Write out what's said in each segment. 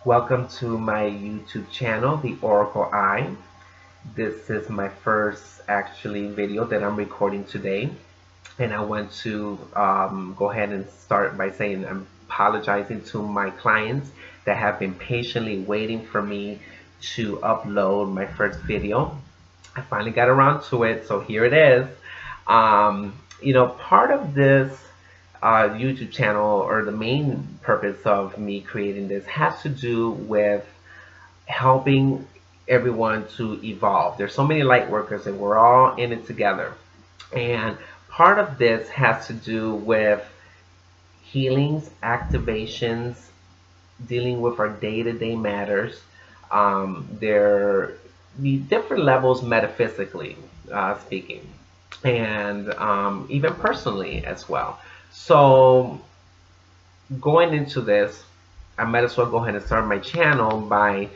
Welcome to my YouTube channel, The Oracle Eye. This is my first actually video that I'm recording today, and I want to go ahead and start by saying I'm apologizing to my clients that have been patiently waiting for me to upload my first video. I finally got around to it, so here it is. Part of this YouTube channel, or the main purpose of me creating this, has to do with helping everyone to evolve. There's so many light workers and we're all in it together. And part of this has to do with healings, activations, dealing with our day-to-day matters. There be different levels metaphysically speaking, and even personally as well. So going into this, I might as well go ahead and start my channel by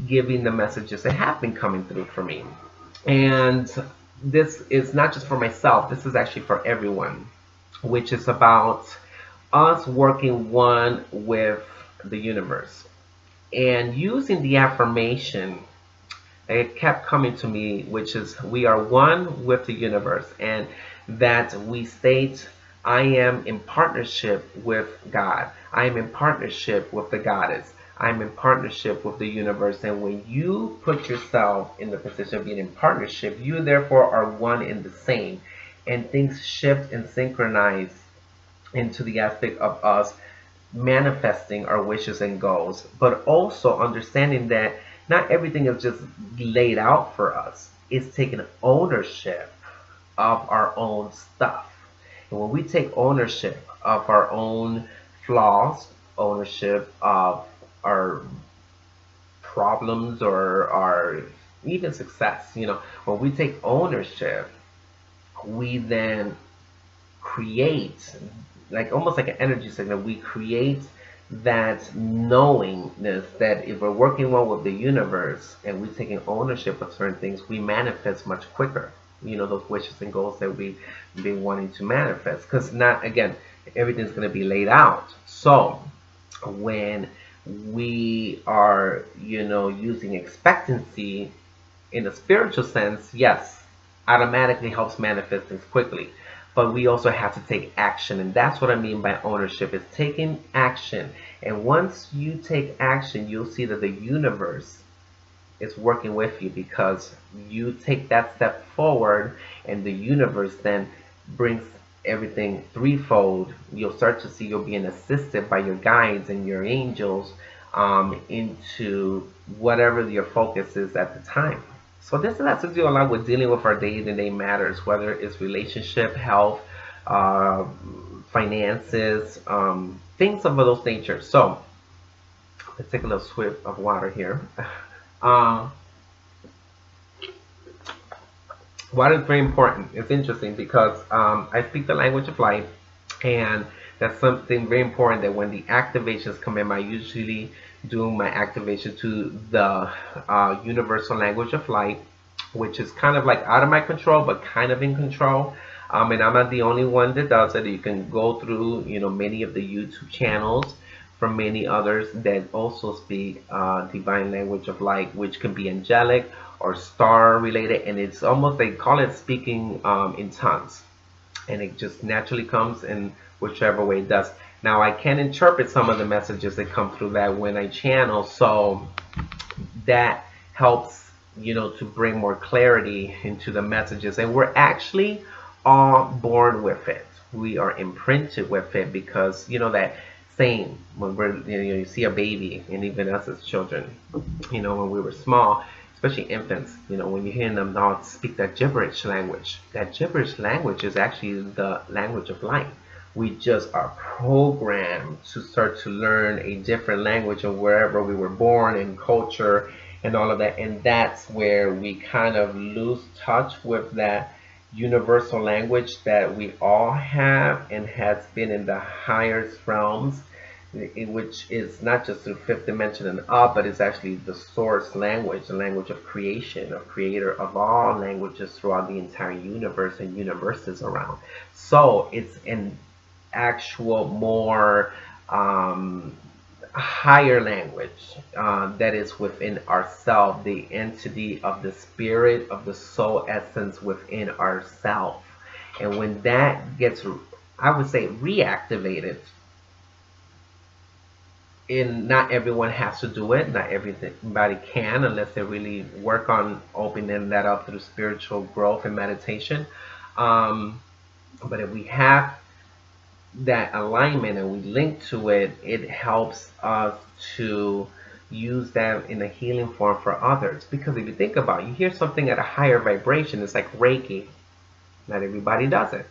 giving the messages that have been coming through for me. And this is not just for myself, this is actually for everyone, which is about us working one with the universe. And using the affirmation, it kept coming to me, which is we are one with the universe, and that we state, I am in partnership with God. I am in partnership with the goddess. I'm in partnership with the universe. And when you put yourself in the position of being in partnership, you therefore are one in the same. And things shift and synchronize into the aspect of us manifesting our wishes and goals, but also understanding that not everything is just laid out for us. It's taking ownership of our own stuff. And when we take ownership of our own flaws, ownership of our problems, or our even success, when we take ownership, we then create, like almost like an energy signal, we create that knowingness that if we're working well with the universe and we're taking ownership of certain things, we manifest much quicker, those wishes and goals that we've been wanting to manifest. Because not, again, everything's going to be laid out. So when we are, using expectancy in a spiritual sense, yes, automatically helps manifest things quickly. But we also have to take action, and that's what I mean by ownership, is taking action. And once you take action, you'll see that the universe is working with you, because you take that step forward, and the universe then brings everything threefold. You'll start to see you're being assisted by your guides and your angels into whatever your focus is at the time. So this has to do a lot with dealing with our day-to-day matters, whether it's relationship, health, finances, things of those nature. So let's take a little swig of water here. Water is very important. It's interesting because I speak the language of light, and that's something very important, that when the activations come in, I usually do my activation to the universal language of light, which is kind of like out of my control, but kind of in control. And I'm not the only one that does it. You can go through, many of the YouTube channels from many others that also speak divine language of light, which can be angelic or star related, and it's almost, they call it speaking in tongues, and it just naturally comes in whichever way it does. Now I can interpret some of the messages that come through that when I channel, so that helps, to bring more clarity into the messages. And we're actually all born with it. We are imprinted with it, because that saying, when we're, you see a baby, and even us as children, when we were small, especially infants, when you're hearing them now speak that gibberish language, that gibberish language is actually the language of light. We just are programmed to start to learn a different language of wherever we were born, and culture and all of that. And that's where we kind of lose touch with that universal language that we all have and has been in the highest realms, which is not just the fifth dimension and up, but it's actually the source language, the language of creation, of creator of all languages throughout the entire universe and universes around. So it's an actual more higher language that is within ourself, the entity of the spirit of the soul essence within ourself. And when that gets, I would say, reactivated, and not everyone has to do it, not everybody can unless they really work on opening that up through spiritual growth and meditation. Um, but if we have that alignment and we link to it, it helps us to use that in a healing form for others. Because if you think about it, you hear something at a higher vibration, it's like Reiki. Not everybody does it,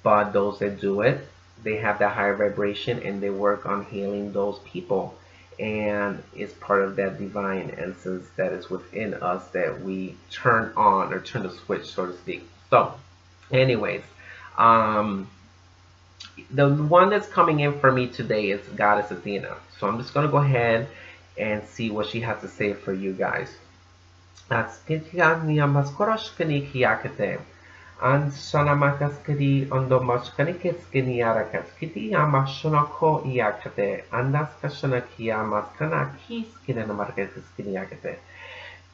but those that do it, they have that higher vibration and they work on healing those people. And it's part of that divine essence that is within us that we turn on or turn the switch, so to speak. So, anyways, um, the one that's coming in for me today is Goddess Athena. So I'm just going to go ahead and see what she has to say for you guys. An sanamakaskadi ondomashkaniketskini arakaskiti amashonako iakate andaskashanakia maskana kiskinamarketiskini yakate.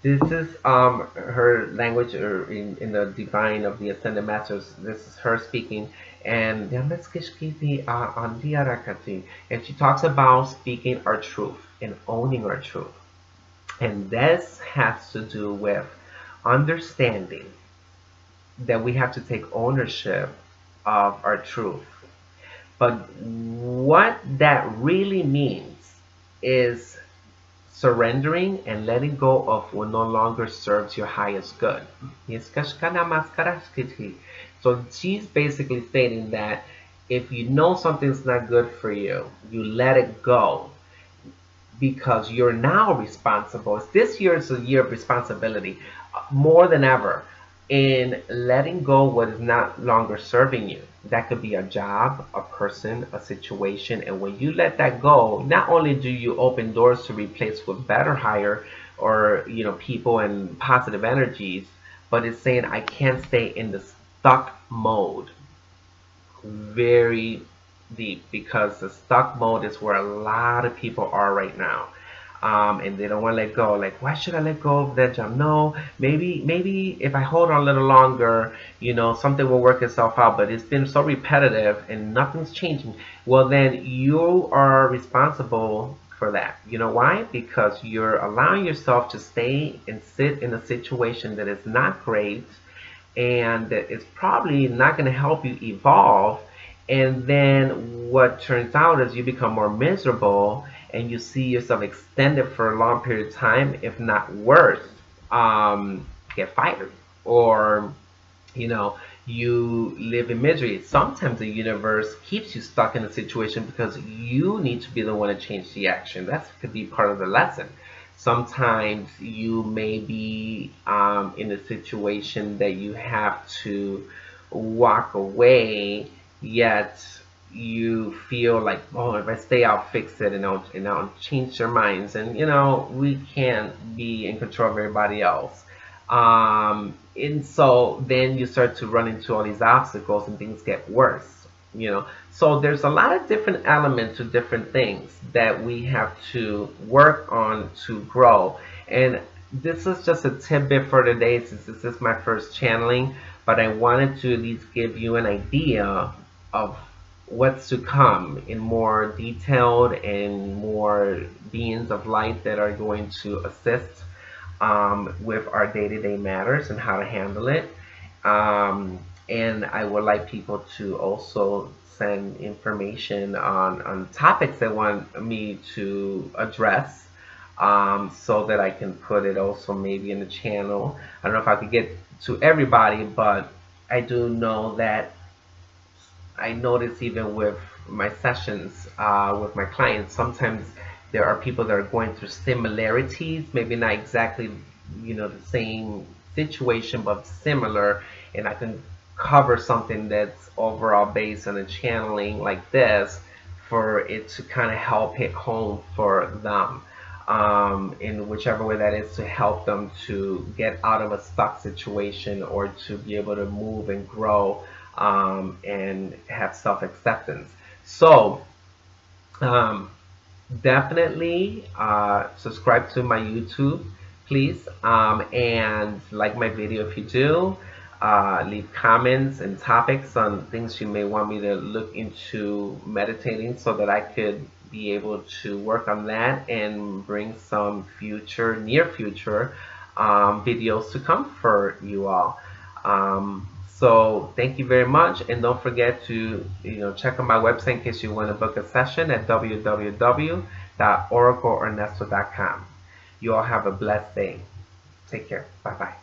This is her language, or in the divine of the Ascended Masters. This is her speaking, and she talks about speaking our truth and owning our truth. And this has to do with understanding that we have to take ownership of our truth. But what that really means is surrendering and letting go of what no longer serves your highest good. So she's basically stating that if you know something's not good for you, you let it go, because you're now responsible. This year is a year of responsibility, more than ever, in letting go what is not longer serving you. That could be a job, a person, a situation. And when you let that go, not only do you open doors to replace with better, higher, or people and positive energies, but it's saying I can't stay in the stuck mode. Very deep, because the stuck mode is where a lot of people are right now. And they don't want to let go. Like, why should I let go of that job? No, maybe if I hold on a little longer, something will work itself out. But it's been so repetitive and nothing's changing. Well, then you are responsible for that. You know why? Because you're allowing yourself to stay and sit in a situation that is not great, and that is probably not going to help you evolve. And then what turns out is you become more miserable, and you see yourself extended for a long period of time, if not worse, get fired, or you live in misery. Sometimes the universe keeps you stuck in a situation because you need to be the one to change the action. That could be part of the lesson. Sometimes you may be in a situation that you have to walk away, yet you feel like, oh, if I stay, I'll fix it, and I'll change their minds. And we can't be in control of everybody else. And so then you start to run into all these obstacles, and things get worse. So there's a lot of different elements to different things that we have to work on to grow. And this is just a tidbit for today, since this is my first channeling, but I wanted to at least give you an idea of what's to come in more detailed, and more beings of light that are going to assist with our day-to-day matters and how to handle it. And I would like people to also send information on topics they want me to address, so that I can put it also maybe in the channel. I don't know if I could get to everybody, but I do know that I notice even with my sessions with my clients, sometimes there are people that are going through similarities, maybe not exactly the same situation, but similar, and I can cover something that's overall based on a channeling like this, for it to kind of help hit home for them, in whichever way that is, to help them to get out of a stuck situation, or to be able to move and grow, and have self-acceptance. So definitely subscribe to my YouTube, please, and like my video if you do. Leave comments and topics on things you may want me to look into meditating so that I could be able to work on that and bring some near future videos to come for you all. So thank you very much, and don't forget to check out my website in case you want to book a session at www.oracleernesto.com. You all have a blessed day. Take care. Bye bye.